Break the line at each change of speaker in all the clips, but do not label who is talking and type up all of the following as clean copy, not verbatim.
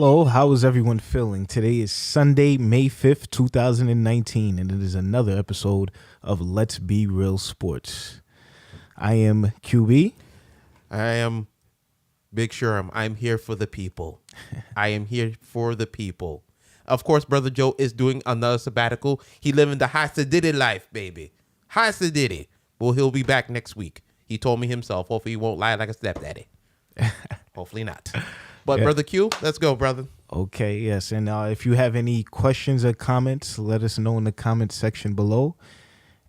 Hello, how is everyone feeling? Today is Sunday, May 5th, 2019, and it is another episode of Let's Be Real Sports. I am QB.
I am Big Sherm. I'm here for the people. I am here for the people. Of course, Brother Joe is doing another sabbatical. He living the high sedity life, baby. High sedity. Well, he'll be back next week. He told me himself. Hopefully he won't lie like a stepdaddy. Hopefully not. But yeah. Brother Q, let's go, brother.
Okay, yes. And if you have any questions or comments, let us know in the comment section below.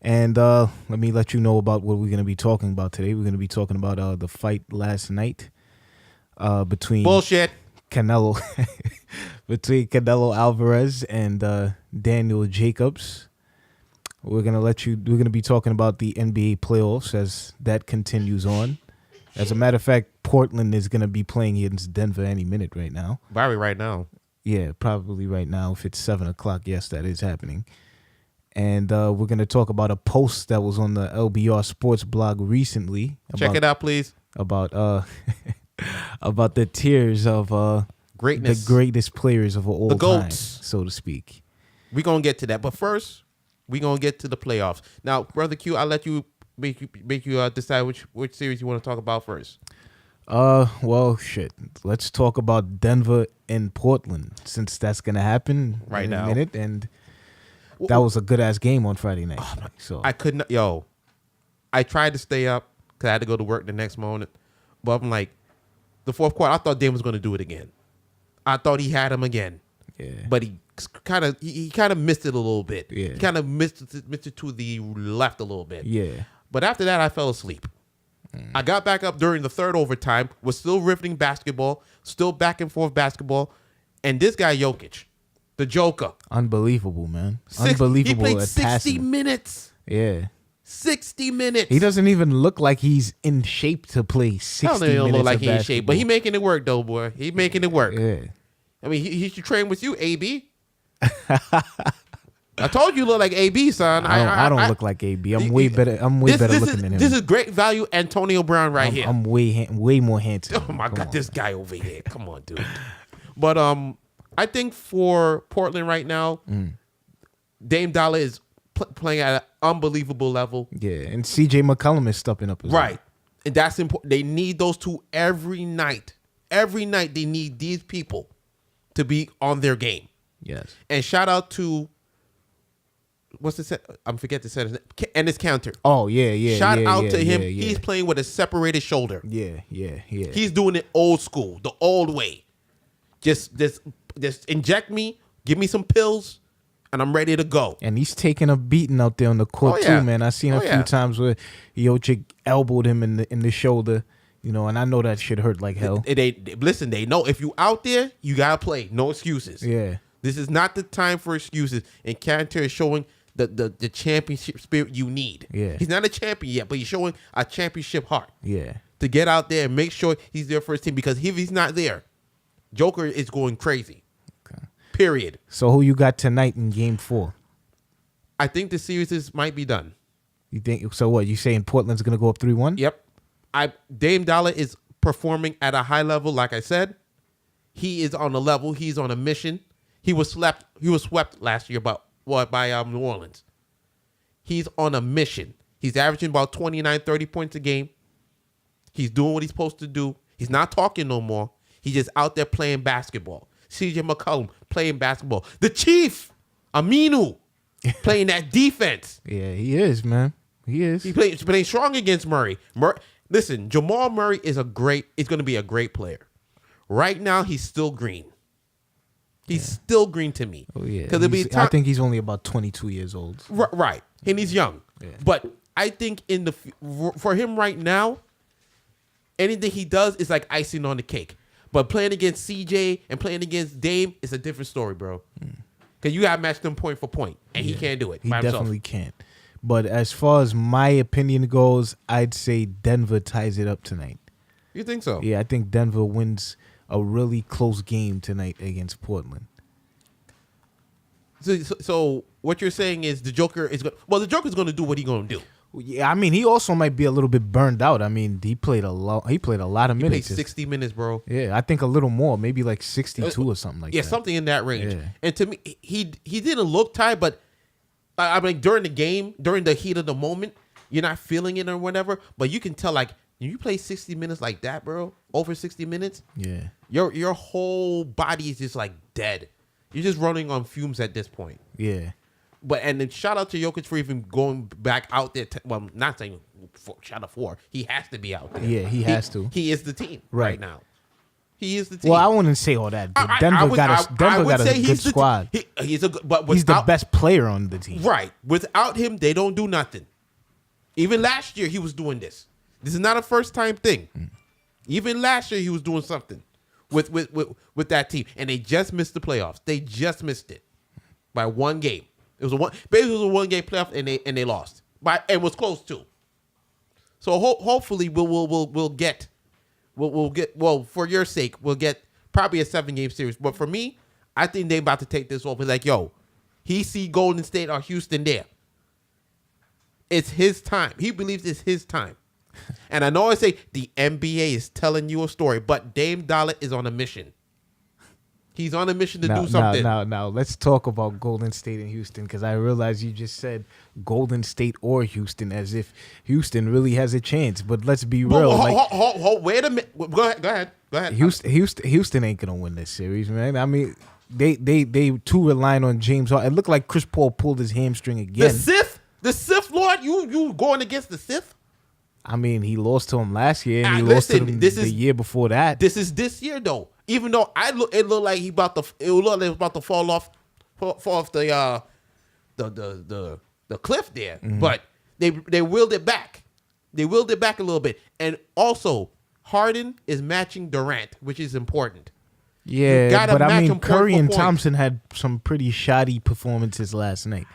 And let me let you know about what we're going to be talking about today. We're going to be talking about the fight last night between Canelo Alvarez and Daniel Jacobs. We're going to be talking about the NBA playoffs as that continues on. As a matter of fact, Portland is going to be playing against Denver any minute right now.
Probably right now.
Yeah, probably right now. If it's 7 o'clock, yes, that is happening. And we're going to talk about a post that was on the LBRS sports blog recently.
Check it out, please.
About about the tiers of
greatness,
the greatest players of all
the
time,
GOATs,
so to speak.
We're going to get to that. But first, we're going to get to the playoffs. Now, Brother Q, I'll let you make you decide which series you want to talk about first.
Well, shit. Let's talk about Denver and Portland, since that's gonna happen
right
in
now.
A minute. And that was a good ass game on Friday night. So
I couldn't. I tried to stay up because I had to go to work the next morning. But I'm like, the fourth quarter, I thought Dame was gonna do it again. I thought he had him again. Yeah. But he kind of missed it a little bit. Yeah. He kind of missed it to the left a little bit.
Yeah.
But after that, I fell asleep. I got back up during the third overtime, was still riveting basketball, still back and forth basketball, and this guy Jokic, the Joker.
Unbelievable, man. Unbelievable.
He played
at
60
passing.
minutes.
Yeah.
60 minutes.
He doesn't even look like he's in shape to play 60 minutes.
He don't look like
he's
in shape, but he making it work, though, boy. He making it work.
Yeah.
I mean, he should train with you, AB. I told you look like AB, son.
I don't look like AB. I'm way better. I'm way better looking than him.
This is great value, Antonio Brown, here.
I'm way more handsome.
Oh my God, this guy over here. Come on, dude. But I think for Portland right now, Dame Dollar is playing at an unbelievable level.
Yeah, and CJ McCollum is stepping up as well.
Right, and that's important. They need those two every night. Every night they need these people to be on their game.
Yes.
And shout out to. What's the set? I forget the set. And his counter.
Oh, yeah.
Shout out to him.
Yeah.
He's playing with a separated shoulder.
Yeah.
He's doing it old school, the old way. Just inject me, give me some pills, and I'm ready to go.
And he's taking a beating out there on the court too, man. I've seen a few times where Jokic elbowed him in the shoulder, and I know that shit hurt like hell.
Listen, they know if you out there, you gotta play. No excuses.
Yeah.
This is not the time for excuses. And Cantor is showing the championship spirit you need.
Yeah.
He's not a champion yet, but he's showing a championship heart.
Yeah.
To get out there and make sure he's there for his team, because if he's not there, Joker is going crazy. Okay. Period.
So who you got tonight in Game 4?
I think the series might be done.
You think so? What you saying? Portland's gonna go up 3-1?
Yep. Dame Dollar is performing at a high level. Like I said, he is on a level. He's on a mission. He was swept last year by New Orleans. He's on a mission. He's averaging about 29, 30 points a game. He's doing what he's supposed to do. He's not talking no more. He's just out there playing basketball. CJ McCollum playing basketball. The Chief, Aminu, playing that defense.
Yeah, he is, man. He is.
He's playing strong against Murray. Listen, Jamal Murray is going to be a great player. Right now, he's still green. He's still green to me.
Oh, yeah. I think he's only about 22 years old. So.
Right. And he's young. Yeah. But I think for him right now, anything he does is like icing on the cake. But playing against CJ and playing against Dame is a different story, bro. Because you got to match them point for point. And he can't do it.
He definitely can't. But as far as my opinion goes, I'd say Denver ties it up tonight.
You think so?
Yeah, I think Denver wins a really close game tonight against Portland.
So what you're saying is the Joker is going to do what he's going to do.
Yeah, I mean, he also might be a little bit burned out. I mean, he played a lot. He played a lot of
He played
minutes.
60 minutes, bro.
Yeah, I think a little more, maybe like 62 or something like
Yeah,
that.
something in that range.
Yeah.
And to me, he didn't look tired, but I mean, during the game, during the heat of the moment, you're not feeling it or whatever. But you can tell, like, when you play 60 minutes like that, bro, over 60 minutes,
Yeah.
your whole body is just like dead. You're just running on fumes at this point.
Yeah.
But and then shout out to Jokic for even going back out there. Well, not saying shout out for. He has to be out there.
Yeah, he has to.
He is the team right now. He is the team.
Well, I wouldn't say all that. Denver got a good squad.
He's a good, but
He's the best player on the team.
Right. Without him, they don't do nothing. Even last year, he was doing this. This is not a first time thing. Even last year, he was doing something with that team, and they just missed the playoffs. They just missed it by one game. It was a one game playoff, and they lost and was close too. So hopefully we'll get for your sake we'll get probably a 7-game series. But for me, I think they about to take this off. It's like, yo, he see Golden State or Houston there. It's his time. He believes it's his time. And I know I say the NBA is telling you a story, but Dame Dollar is on a mission. He's on a mission to do something.
Now, let's talk about Golden State and Houston, because I realize you just said Golden State or Houston as if Houston really has a chance. But let's be real.
Wait a minute. Go ahead.
Houston ain't gonna win this series, man. I mean, they too relying on James Harden. It looked like Chris Paul pulled his hamstring again.
The Sith Lord, you going against the Sith?
I mean, he lost to him last year, and he lost to him the year before that.
This is this year though. Even though it looked like he was about to fall off the cliff there, but they willed it back. They willed it back a little bit, and also Harden is matching Durant, which is important.
Yeah, but I mean, Curry and Thompson had some pretty shoddy performances last night.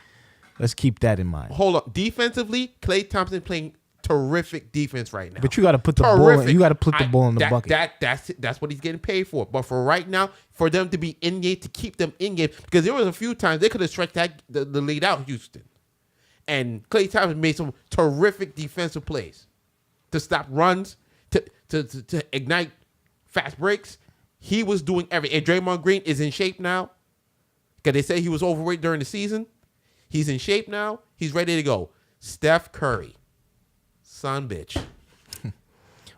Let's keep that in mind.
Hold on, defensively, Klay Thompson playing terrific defense right now.
But you got to put the ball. You got to put the ball in the bucket.
That's what he's getting paid for. But for right now, for them to be in game, to keep them in game, because there was a few times they could have stretched the lead out, Houston, and Klay Thompson made some terrific defensive plays to stop runs, to ignite fast breaks. He was doing everything. And Draymond Green is in shape now, because they say he was overweight during the season. He's in shape now. He's ready to go. Steph Curry. Son bitch.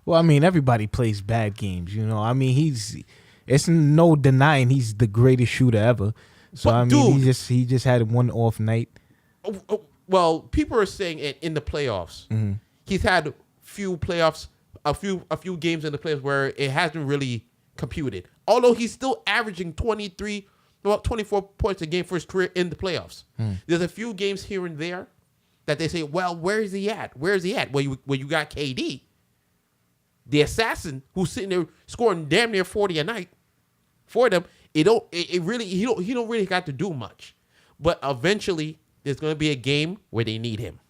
Well, I mean, everybody plays bad games, you know. I mean, it's no denying he's the greatest shooter ever. So I mean, dude, he just had one off night.
Well, people are saying in the playoffs, he's had a few games in the playoffs where it hasn't really computed. Although he's still averaging 24 points a game for his career in the playoffs. There's a few games here and there that they say, well, where is he at? Where is he at? Well, you got KD, the assassin, who's sitting there scoring damn near 40 a night for them. He don't really got to do much. But eventually, there's going to be a game where they need him.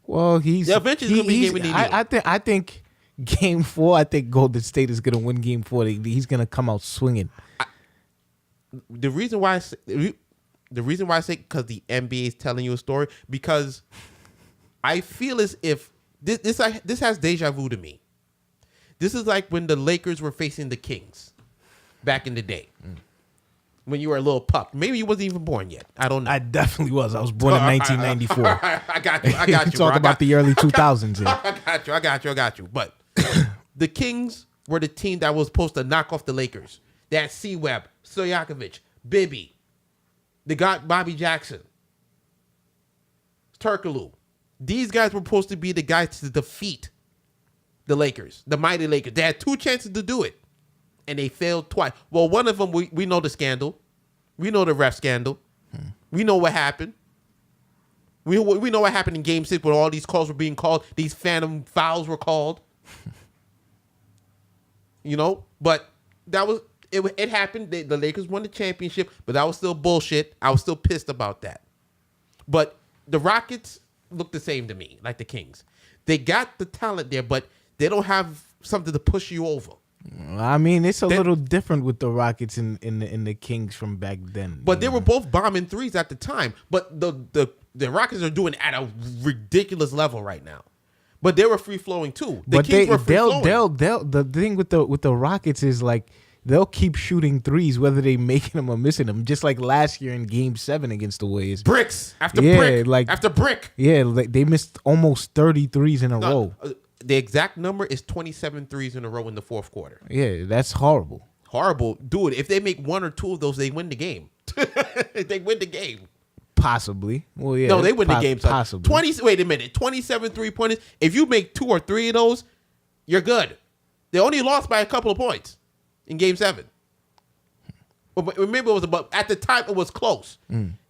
Well,
eventually going to be a game where they need him.
I think Game 4. I think Golden State is going to win Game 4. He's going to come out swinging.
The reason why I say because the NBA is telling you a story, because I feel as if this has deja vu to me. This is like when the Lakers were facing the Kings back in the day. When you were a little pup. Maybe you wasn't even born yet. I don't know.
I definitely was. I was born in 1994.
I got you.
Talk about the early 2000s here.
I got you. But the Kings were the team that was supposed to knock off the Lakers. They had C-Web, Stojakovic, Bibby. They got Bobby Jackson, Turkoglu. These guys were supposed to be the guys to defeat the Lakers, the mighty Lakers. They had 2 chances to do it, and they failed twice. Well, one of them, we know the scandal. We know the ref scandal. We know what happened. We know what happened in Game 6 when all these calls were being called. These phantom fouls were called. But that was... It happened. The Lakers won the championship, but that was still bullshit. I was still pissed about that. But the Rockets look the same to me, like the Kings. They got the talent there, but they don't have something to push you over.
I mean, it's a little different with the Rockets and the Kings from back then.
But they were both bombing threes at the time. But the The Rockets are doing it at a ridiculous level right now. But they were free flowing too. The
But
Kings were free flowing.
they'll the thing with the Rockets is like they'll keep shooting threes whether they making them or missing them. Just like last year in Game 7 against the Warriors.
Bricks after brick
like
after brick.
Yeah, like they missed almost 30 threes in a row.
The exact number is 27 threes in a row in the fourth quarter.
Yeah, that's horrible.
Horrible. Dude, if they make one or two of those, they win the game. They win the game.
Possibly. Well, yeah.
No, they win the game.
Possibly.
Wait a minute. 27 3-pointers. If you make 2 or 3 of those, you're good. They only lost by a couple of points in Game 7. But remember, at the time it was close.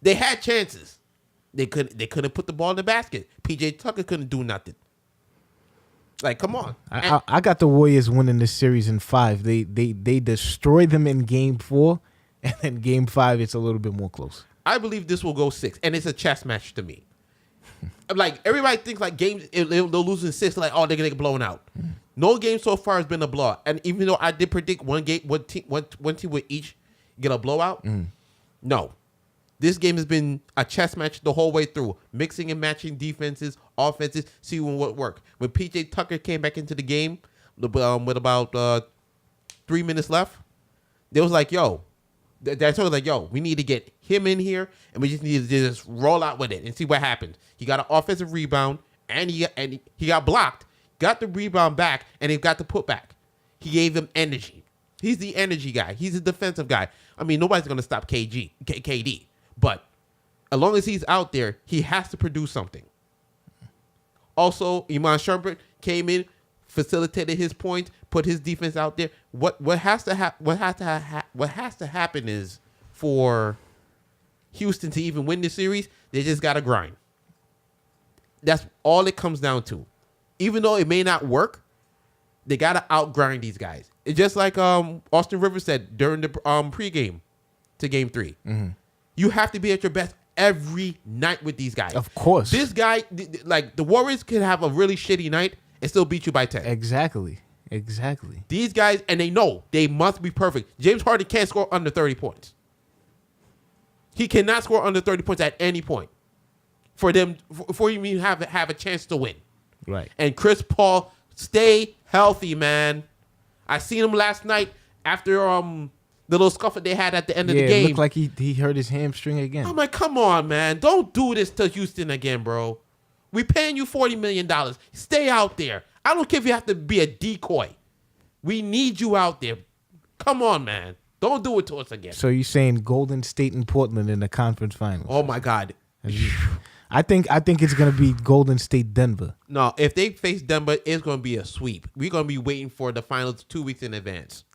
They had chances. They couldn't put the ball in the basket. PJ Tucker couldn't do nothing. Like, come on.
I got the Warriors winning this series in 5. They destroyed them in Game 4, and then Game 5 it's a little bit more close.
I believe this will go 6, and it's a chess match to me. Like, everybody thinks like games they'll lose in 6, like, oh, they're gonna get blown out. No game so far has been a blowout, and even though I did predict one team would each get a blowout, no. This game has been a chess match the whole way through, mixing and matching defenses, offenses, seeing what worked. When PJ Tucker came back into the game with about 3 minutes left, they was like, yo, that's sort of like, yo, we need to get him in here, and we just need to just roll out with it and see what happens. He got an offensive rebound, and he got blocked, got the rebound back, and he got the putback. He gave them energy. He's the energy guy. He's a defensive guy. I mean, nobody's going to stop KD. But as long as he's out there, he has to produce something. Also, Iman Shumpert came in, facilitated his point, put his defense out there. What has to happen is for Houston to even win this series, they just got to grind. That's all it comes down to. Even though it may not work, they got to outgrind these guys. It's just like Austin Rivers said during the pregame to Game 3. Mm-hmm. You have to be at your best every night with these guys.
Of course.
This guy, like the Warriors can have a really shitty night and still beat you by 10.
Exactly.
These guys, and they know they must be perfect. James Harden can't score under 30 points. He cannot score under 30 points at any point for you even have a chance to win.
Right.
And Chris Paul, stay healthy, man. I seen him last night after the little scuffle they had at the end of the game.
It looked like he hurt his hamstring again.
I'm like, come on, man. Don't do this to Houston again, bro. We paying you $40 million. Stay out there. I don't care if you have to be a decoy. We need you out there. Come on, man. Don't do it to us again.
So you're saying Golden State and Portland in the conference finals?
Oh, my God.
I think it's going to be Golden State Denver.
No, if they face Denver, it's going to be a sweep. We're going to be waiting for the finals 2 weeks in advance.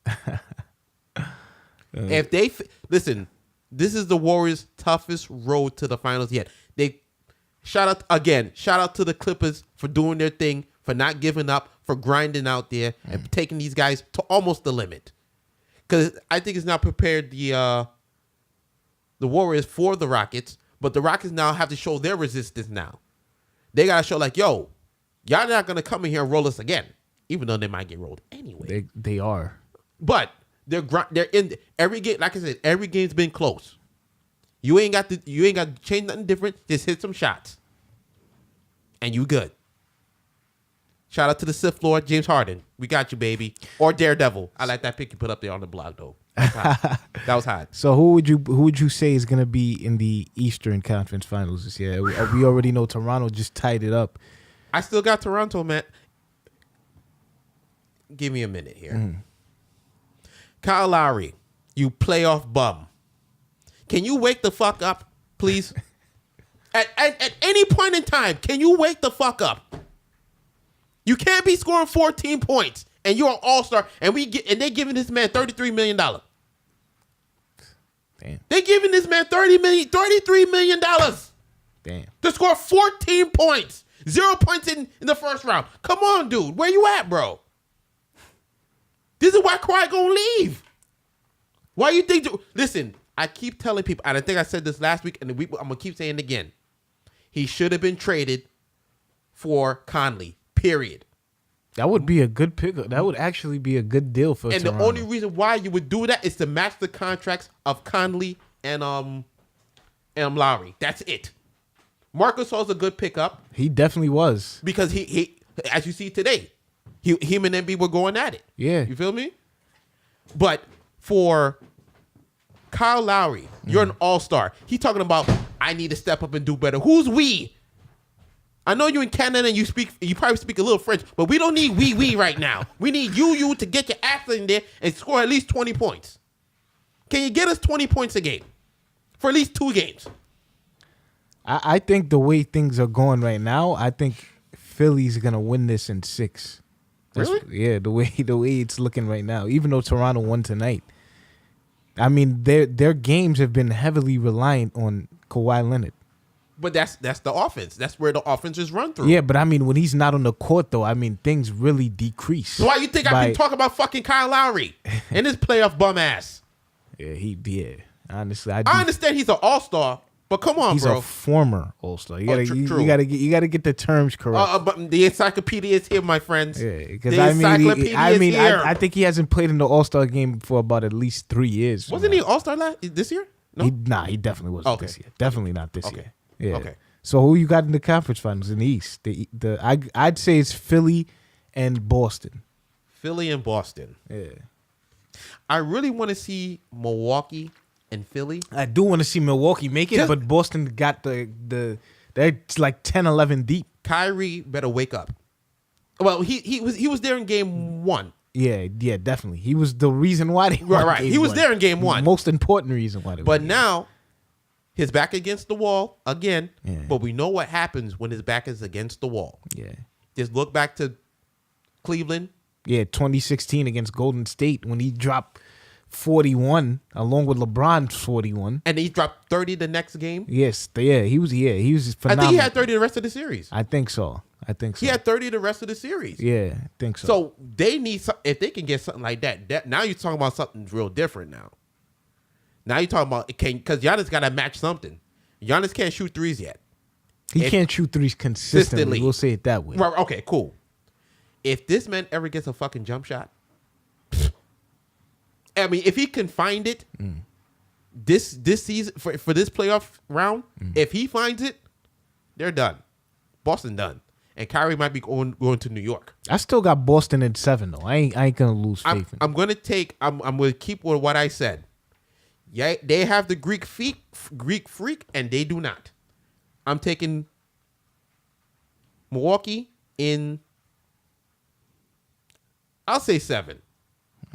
If they listen, this is the Warriors' toughest road to the finals yet. Shout out to the Clippers for doing their thing, for not giving up, for grinding out there and taking these guys to almost the limit. Because I think it's now prepared the Warriors for the Rockets, but the Rockets now have to show their resistance now. They gotta show like, yo, y'all not gonna come in here and roll us again, even though they might get rolled anyway.
They are,
but. They're in every game. Like I said, every game's been close. You ain't got to change nothing different. Just hit some shots, and you good. Shout out to the Sith Lord James Harden. We got you, baby. Or Daredevil. I like that pic you put up there on the blog though. That was hot.
So who would you say is gonna be in the Eastern Conference Finals this year? We already know Toronto just tied it up.
I still got Toronto, man. Give me a minute here. Kyle Lowry, you playoff bum. Can you wake the fuck up, please? At any point in time, can you wake the fuck up? You can't be scoring 14 points and you're an all-star and they're giving this man $33 million. Damn. They're giving this man $33 million.
Damn.
To score 14 points. 0 points in the first round. Come on, dude. Where you at, bro? This is why Kawhi gonna leave. Why you think? Listen, I keep telling people, and I think I said this last week, and I'm gonna keep saying it again. He should have been traded for Conley. Period.
That would be a good pickup. That would actually be a good deal for Toronto.
And the only reason why you would do that is to match the contracts of Conley and Lowry. That's it. Marc Gasol's a good pickup
He definitely was.
because he as you see today, him and Embiid were going at it.
Yeah.
You feel me? But for Kyle Lowry, you're an all-star. He's talking about, I need to step up and do better. Who's we? I know you're in Canada and you probably speak a little French, but we don't need we right now. We need you to get your ass in there and score at least 20 points. Can you get us 20 points a game for at least 2 games?
I think the way things are going right now, I think Philly's gonna win this in 6.
Really?
Yeah, the way it's looking right now. Even though Toronto won tonight, I mean their games have been heavily reliant on Kawhi Leonard.
But that's the offense. That's where the offense is run through.
Yeah, but I mean when he's not on the court though, I mean things really decrease.
So why you think I've been talking about fucking Kyle Lowry and his playoff bum ass?
Yeah. Honestly, I
understand he's an all-star, but come on,
he's
bro.
a former all-star.
True.
You gotta get the terms correct.
But the encyclopedia is here, my friends.
Yeah, because
the encyclopedia is here.
I think he hasn't played in the All-Star game for about at least 3 years.
Wasn't he all-star this year? No.
He definitely wasn't this year. Definitely not this year. Yeah.
Okay.
So who you got in the conference finals in the East? I'd say it's Philly and Boston.
Philly and Boston.
Yeah.
I really want to see Milwaukee and Philly.
I do want to see Milwaukee make it, but Boston got they're like 10-11 deep.
Kyrie better wake up. Well, he was there in game 1.
Yeah, definitely. He was the reason why they won.
Right. He was there in game 1.
Most important reason why they won.
But now his back against the wall again.
Yeah.
But we know what happens when his back is against the wall.
Yeah.
Just look back to Cleveland.
Yeah, 2016 against Golden State when he dropped 41 along with LeBron's 41.
And he dropped 30 the next game.
Yes, he was phenomenal.
I think he had 30 the rest of the series.
I think so.
He had 30 the rest of the series.
Yeah, I think so.
So they need if they can get something like that. Now you're talking about something real different now. Now you're talking about because Giannis got to match something. Giannis can't shoot threes yet.
He can't shoot threes consistently. We'll say it that way.
Right, okay, cool. If this man ever gets a fucking jump shot, I mean, if he can find it this season for this playoff round, if he finds it, they're done. Boston done. And Kyrie might be going to New York.
I still got Boston in 7 though. I ain't gonna lose faith in.
I'm gonna keep with what I said. Yeah, they have the Greek freak, and they do not. I'm taking Milwaukee in. I'll say 7.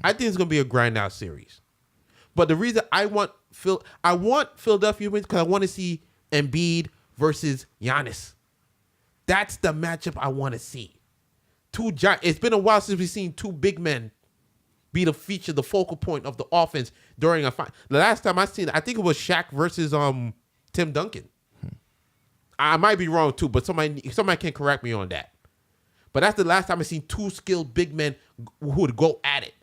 I think it's gonna be a grind out series. But the reason I want Philadelphia wins because I want to see Embiid versus Giannis. That's the matchup I want to see. It's been a while since we've seen 2 big men be the focal point of the offense during a fight. The last time I seen it, I think it was Shaq versus Tim Duncan. I might be wrong too, but somebody can correct me on that. But that's the last time I seen 2 skilled big men who would go at it.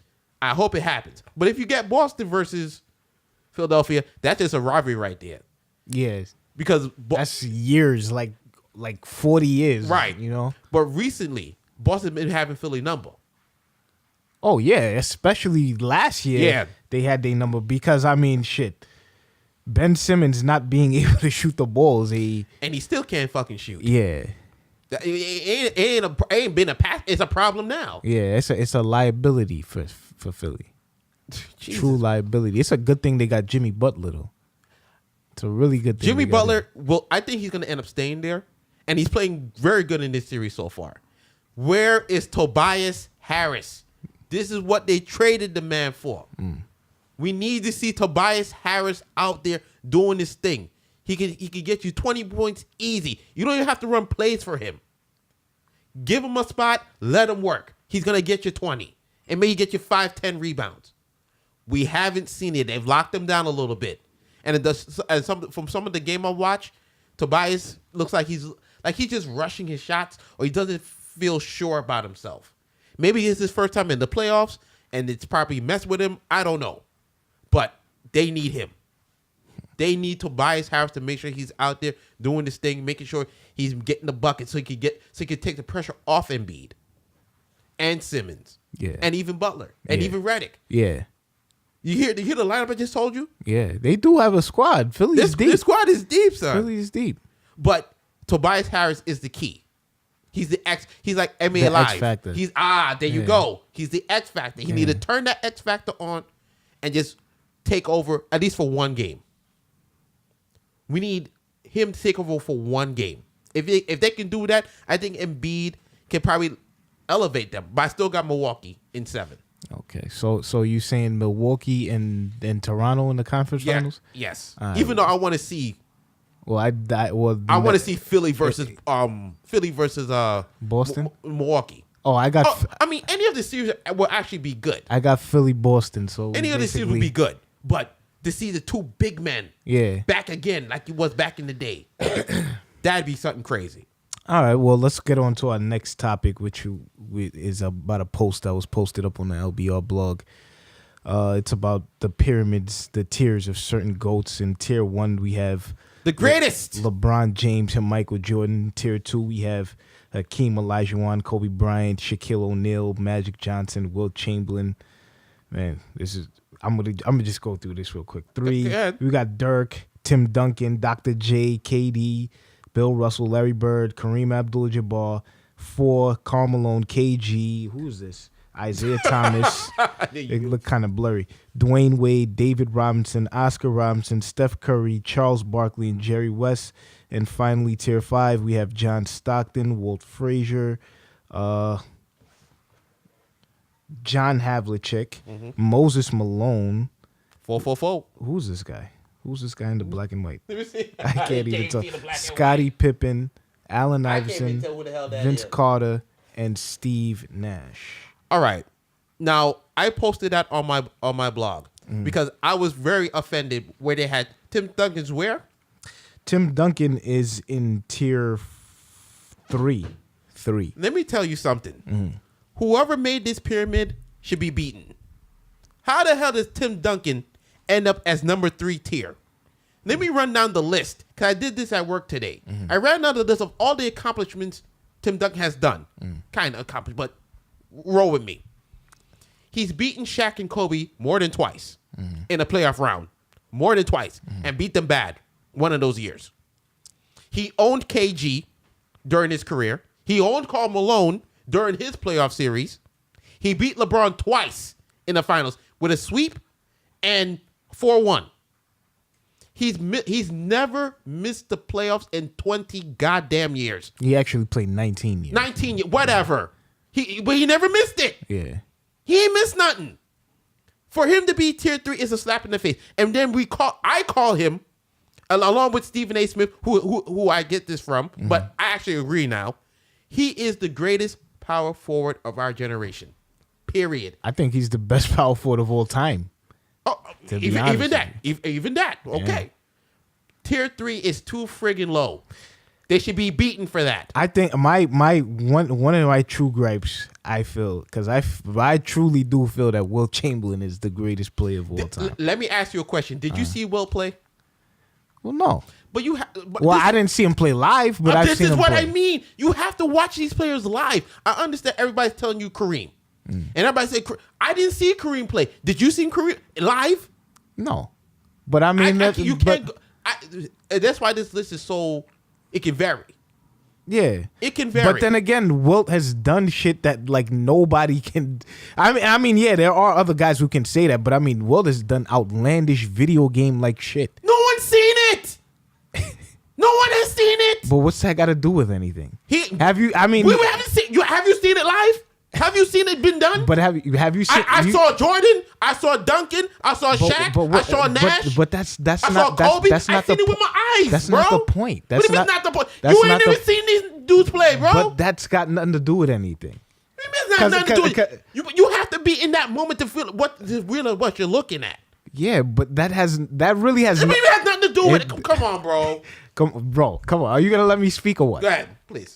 I hope it happens. But if you get Boston versus Philadelphia, that's just a rivalry right there.
Yes,
because
that's years, like 40 years,
right?
You know.
But recently, Boston been having Philly number.
Oh yeah, especially last year.
Yeah,
they had their number because I mean, shit. Ben Simmons not being able to shoot the balls, and
he still can't fucking shoot.
Yeah,
it ain't been a pass. It's a problem now.
Yeah, it's a liability for Philly. True liability. It's a good thing they got Jimmy Butler though. It's a really good thing.
Jimmy Butler, well, I think he's going to end up staying there, and he's playing very good in this series so far. Where is Tobias Harris? This is what they traded the man for. We need to see Tobias Harris out there doing this thing. He could get you 20 points easy. You don't even have to run plays for him. Give him a spot, let him work. He's going to get you 20, and maybe get you 5-10 rebounds. We haven't seen it. They've locked him down a little bit. And it does. And from some of the game I watch, Tobias looks like he's just rushing his shots, or he doesn't feel sure about himself. Maybe it's his first time in the playoffs, and it's probably messed with him. I don't know, but they need him. They need Tobias Harris to make sure he's out there doing this thing, making sure he's getting the bucket, so he could take the pressure off Embiid and Simmons, and even Butler, and even Redick.
Yeah.
You hear the lineup I just told you?
Yeah, they do have a squad. Philly's deep.
This squad is deep, son.
Philly's deep.
But Tobias Harris is the key. He's the X. He's like NBA
The
Live.
X factor.
He's there you go. He's the X factor. He need to turn that X factor on and just take over at least for one game. We need him to take over for one game. If they can do that, I think Embiid can probably elevate them. But I still got Milwaukee in 7.
Okay, so you saying Milwaukee and Toronto in the conference finals?
Yes.
All right.
Even though I want to see.
Well, I
want to see Philly versus
Boston,
Milwaukee.
Oh,
I mean, any of the series will actually be good.
I got Philly, Boston. So
any of the series will be good, but to see the two big men, back again like it was back in the day, that'd be something crazy.
All right, well, let's get on to our next topic, which is about a post that was posted up on the LBR blog. It's about the pyramids, the tiers of certain GOATs. In tier 1, we have
the greatest
LeBron James and Michael Jordan. Tier 2, we have Hakeem Olajuwon, Kobe Bryant, Shaquille O'Neal, Magic Johnson, Wilt Chamberlain. Man, this is I'm gonna just go through this real quick. 3, we got Dirk, Tim Duncan, Dr. J, KD, Bill Russell, Larry Bird, Kareem Abdul-Jabbar. 4, Karl Malone, KG. Who is this? Isaiah Thomas. They look kind of blurry. Dwayne Wade, David Robinson, Oscar Robinson, Steph Curry, Charles Barkley, and Jerry West. And finally, tier 5, we have John Stockton, Walt Frazier, John Havlicek, Moses Malone.
444.
Who's this guy? Who's this guy in the black and white?
Let me see.
I can't even tell. Scottie Pippen, Allen Iverson, Vince Carter, and Steve Nash.
All right. Now, I posted that on my blog because I was very offended where they had Tim Duncan's where?
Tim Duncan is in tier 3.
Let me tell you something. Whoever made this pyramid should be beaten. How the hell does Tim Duncan end up as number 3 tier? Let me run down the list because I did this at work today. I ran down the list of all the accomplishments Tim Duncan has done. Kind of accomplished, but roll with me. He's beaten Shaq and Kobe more than twice in a playoff round. More than twice. And beat them bad one of those years. He owned KG during his career. He owned Karl Malone during his playoff series. He beat LeBron twice in the finals with a sweep and 4-1. He's never missed the playoffs in 20 goddamn years.
He actually played 19 years.
19 years, whatever. But he never missed it.
Yeah.
He ain't missed nothing. For him to be tier 3 is a slap in the face. And then I call him, along with Stephen A. Smith, who I get this from, but I actually agree now. He is the greatest power forward of our generation. Period.
I think he's the best power forward of all time.
Oh, even that. Okay. Yeah. Tier 3 is too friggin' low. They should be beaten for that.
I think my one of my true gripes, I feel, because I truly do feel that Wilt Chamberlain is the greatest player of all time.
Let me ask you a question. Did you see Wilt play?
Well, no.
But
I didn't see him play live, but I've seen him play.
This is what I mean. You have to watch these players live. I understand everybody's telling you Kareem. And everybody say, I didn't see Kareem play. Did you see Kareem live?
No. But I mean,
that's why this list is so, it can vary.
Yeah.
It can vary.
But then again, Wilt has done shit that like nobody can. I mean, yeah, there are other guys who can say that, but I mean, Wilt has done outlandish video game like shit.
No one's seen it. No one has seen it.
But what's that got to do with anything? Have you? I mean,
we haven't seen. Have you seen it live? Have you seen it been done?
But have you seen?
I saw Jordan. I saw Duncan. I saw Shaq. I saw Nash.
But that's
I
not
saw Kobe.
that's not
I seen it with my eyes.
That's
bro.
not the point. That's
what do you mean not the point? You ain't even seen these dudes play, bro.
But that's got nothing to do with anything.
It's not nothing to do with. You have to be in that moment to feel what you're looking at.
Yeah, but that really has.
It has nothing to do with it. Come on, bro.
Come on. Are you gonna let me speak or what?
Go ahead, please.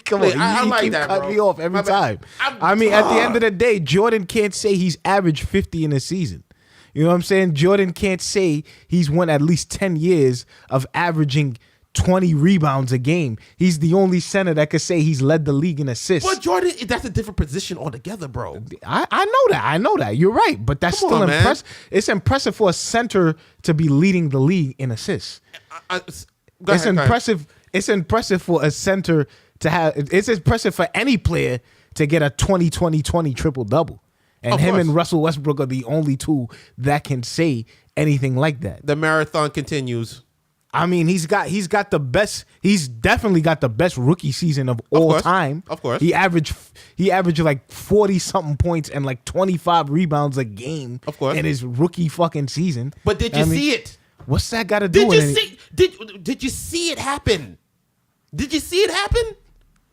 Come on, you keep cutting me off every time. I mean, at the end of the day, Jordan can't say he's averaged 50 in a season. You know what I'm saying? Jordan can't say he's won at least 10 years of averaging 20 rebounds a game. He's the only center that could say he's led the league in assists.
But Jordan, that's a different position altogether, bro.
I know that. You're right. But that's still impressive. It's impressive for a center to be leading the league in assists. It's it's impressive for a center to have. It's impressive for any player to get a 20-20-20 triple double. And
Of
him
course.
and Russell Westbrook are the only two that can say anything like that.
The marathon continues.
I mean, he's got the best. He's definitely got the best rookie season of all
course.
time.
Of course.
He averaged like 40 something points and like 25 rebounds a game.
Of course.
In his rookie fucking season.
But did you see it?
What's that got to do
Did
with
you
it?
see? Did you see it happen? Did you see it happen?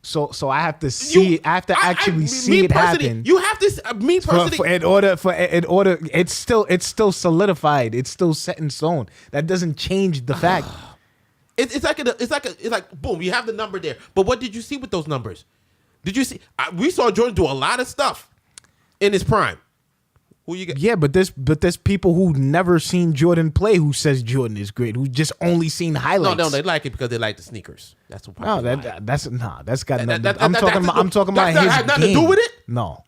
So I have to see. I have to actually see it happen.
You have to. Me personally,
In order, it's still solidified. It's still set in stone. That doesn't change the fact.
it's like boom. You have the number there. But what did you see with those numbers? Did you see? We saw Jordan do a lot of stuff in his prime. Who you get?
Yeah, but there's people who never seen Jordan play who says Jordan is great. Who just only seen highlights.
No, they like it because they like the sneakers. That's what.
No, that's got nothing.
That-
I'm
that-
talking
that's-
about. I'm talking about
that
his
has nothing to
game.
do with it?
No,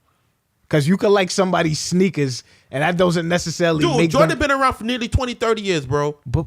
because you could like somebody's sneakers, and that doesn't necessarily
Dude,
make
Jordan
them.
been around for nearly 20, 30 years, bro.
But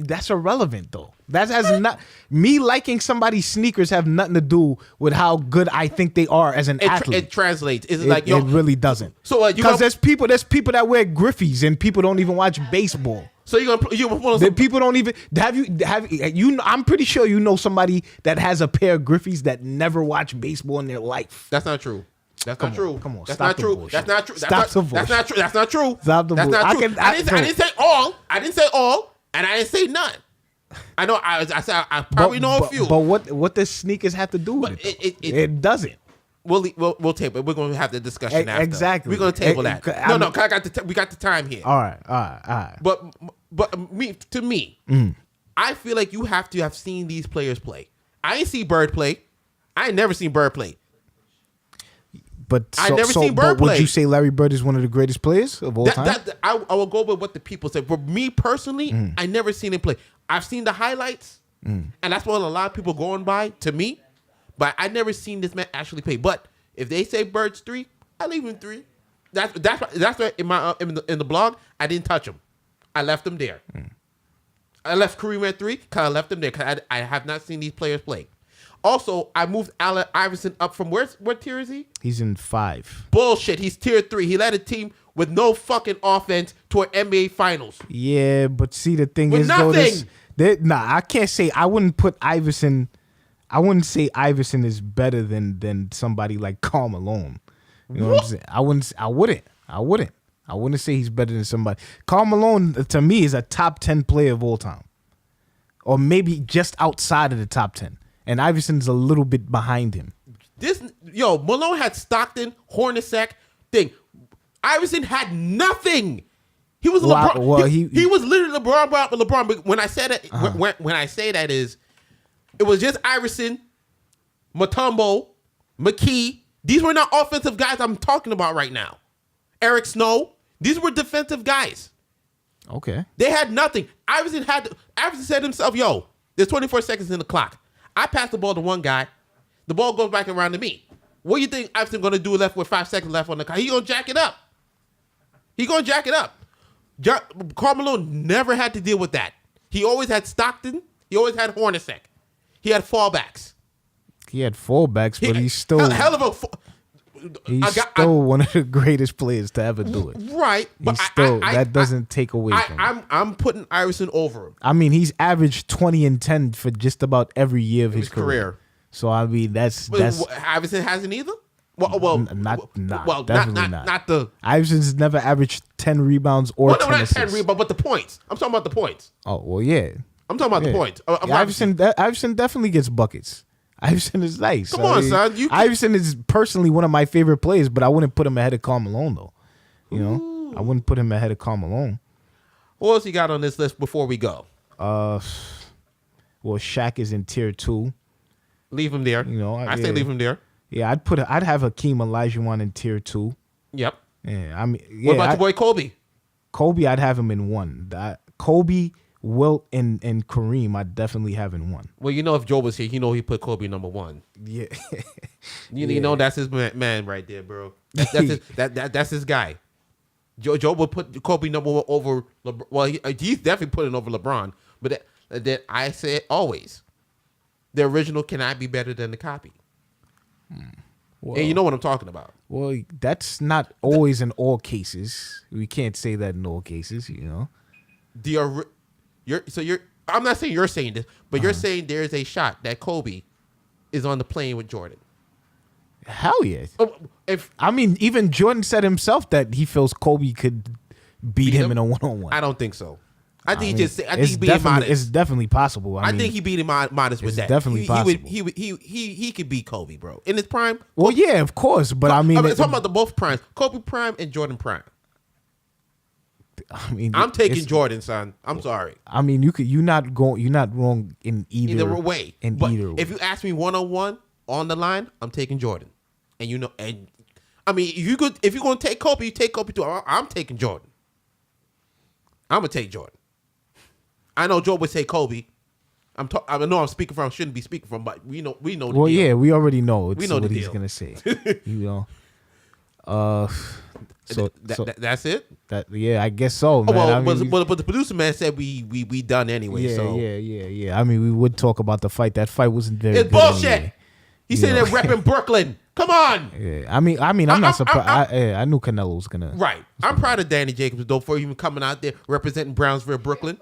that's irrelevant though. That has not me liking somebody's sneakers have nothing to do with how good I think they are as an athlete.
It translates. Is it like yo?
It really doesn't.
So, you
because
gonna-
there's people that wear Griffies and people don't even watch baseball.
So you gonna pull
The people don't even have you. I'm pretty sure you know somebody that has a pair of Griffies that never watched baseball in their life.
That's not true. That's
Come
not
on,
true.
come on,
That's
stop
not
the
true.
bullshit.
That's not true.
Stop
That's
the
not, that's not true. That's not true.
Stop the
That's
bullshit.
not true. I didn't say all. I didn't say all, and I didn't say none. I know. I said I probably know a few.
But what does sneakers have to do with
But
it?
it-
It doesn't.
We'll tape it. We're gonna have the discussion after.
Exactly.
We're gonna table that. No,
I'm-
'cause we got the time here.
All right.
But to me, I feel like you have to have seen these players play. I ain't see Bird play. I ain't never seen Bird play.
But
I never seen Bird
would
play.
you say Larry Bird is one of the greatest players of all time?
I will go with what the people say. For me personally, I never seen him play. I've seen the highlights, and that's what a lot of people going by to me. But I never seen this man actually play. But if they say Bird's 3, I leave him 3. That's why in the blog I didn't touch him. I left him there. I left Kareem at 3 because I left him there because I have not seen these players play. Also, I moved Allen Iverson up from what tier is he?
He's in 5.
Bullshit. He's tier 3. He led a team with no fucking offense to an NBA Finals.
Yeah, but see the thing
With
is though,
nothing.
I can't say I wouldn't put Iverson. I wouldn't say Iverson is better than somebody like Karl Malone. You know what I'm saying? I wouldn't say he's better than somebody. Karl Malone to me is a top 10 player of all time, or maybe just outside of the top 10. And Iverson's a little bit behind him.
Malone had Stockton, Hornacek thing. Iverson had nothing. He was LeBron.
Well,
he was literally LeBron. But when I said it, when I say that is, it was just Iverson, Mutombo, McKee. These were not offensive guys I'm talking about right now. Eric Snow. These were defensive guys.
Okay.
They had nothing. Iverson said himself, "Yo, there's 24 seconds in the clock. I pass the ball to one guy. The ball goes back around to me. What do you think Iverson going to do left with 5 seconds left on the clock? He going to jack it up. Karl Malone never had to deal with that. He always had Stockton. He always had Hornacek. He had fallbacks.
He had fullbacks, but he's still
hell of a.
still one of the greatest players to ever do it.
Right, but
that doesn't take away from him.
I'm putting Iverson over him.
I mean, he's averaged 20 and 10 for just about every year of his career. So I mean, that's
Iverson hasn't either. Definitely not the.
Iverson's never averaged 10 rebounds or 10
not
assists.
10 rebounds, but the points. I'm talking about the points.
Oh well, yeah.
I'm talking about the points.
Iverson definitely gets buckets. Iverson is nice.
Come on, son.
Iverson is personally one of my favorite players, but I wouldn't put him ahead of Karl Malone, though. You know, I wouldn't put him ahead of Karl Malone.
What else you got on this list before we go?
Well, Shaq is in tier 2.
Leave him there.
You know,
I say leave him there.
Yeah, I'd have Hakeem Olajuwon in tier 2.
Yep.
Yeah, I mean,
what about your boy Kobe?
Kobe, I'd have him in 1. Kobe, Wilt, and Kareem, I'd definitely have in 1.
Well, you know, if Joe was here, you know he put Kobe number 1.
Yeah.
You know that's his man right there, bro. That's his guy. Joe would put Kobe number 1 over LeBron. Well, he's definitely putting over LeBron. But that I say it always. the original cannot be better than the copy.
Well,
And you know what I'm talking about.
Well, that's not always in all cases. We can't say that in all cases, you know.
I'm not saying you're saying this, but you're saying there's a shot that Kobe is on the plane with Jordan.
Hell yeah. Even Jordan said himself that he feels Kobe could beat him in a one-on-one.
I don't think so. I think he's being modest.
It's definitely possible.
I think he beat him modest with that.
Definitely possible.
He could beat Kobe, bro, in his prime.
Well, yeah, of course, but I'm
talking about the both primes, Kobe prime and Jordan prime. I'm taking Jordan, son. I'm sorry.
You're not wrong in either
way. If you ask me 1-on-1 on the line, I'm taking Jordan. And if you're gonna take Kobe, you take Kobe too. I'm taking Jordan. I'm gonna take Jordan. I know Joe would say Kobe. I know I'm speaking from. Shouldn't be speaking from, but we know. The
well,
deal.
Yeah, we already know.
We know
what
the
he's
deal.
Gonna say. You know.
That's it.
I guess so, man.
But the producer man said we done anyway.
Yeah. We would talk about the fight. That fight wasn't very.
It's
good
bullshit.
anyway.
He said they're repping Brooklyn. Come on.
Yeah. I'm not surprised. I knew Canelo was gonna.
Right. I'm proud of Danny Jacobs though for even coming out there representing Brownsville, Brooklyn.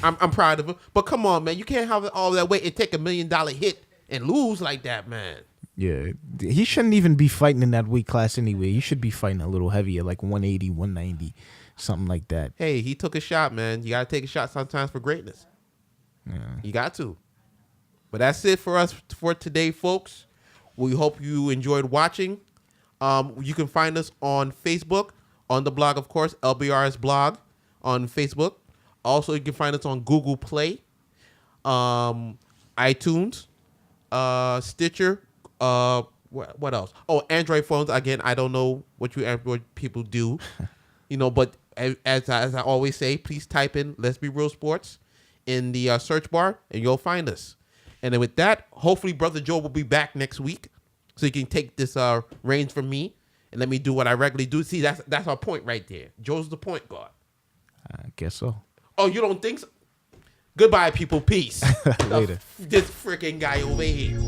I'm proud of him. But come on, man, you can't have all that weight and take $1 million hit and lose like that, man.
Yeah, he shouldn't even be fighting in that weight class anyway. He should be fighting a little heavier, like 180, 190, something like that.
Hey, he took a shot, man. You got to take a shot sometimes for greatness.
Yeah.
You got to. But that's it for us for today, folks. We hope you enjoyed watching. You can find us on Facebook, on the blog, of course, LBRS blog on Facebook. Also, you can find us on Google Play, iTunes, Stitcher. What else? Oh, Android phones. Again, I don't know what you Android people do, but as I always say, please type in "Let's Be Real Sports" in the search bar, and you'll find us. And then with that, hopefully, Brother Joe will be back next week, so he can take this reins from me and let me do what I regularly do. See, that's our point right there. Joe's the point guard.
I guess so.
Oh, you don't think so? Goodbye, people. Peace.
Later.
This freaking guy over here.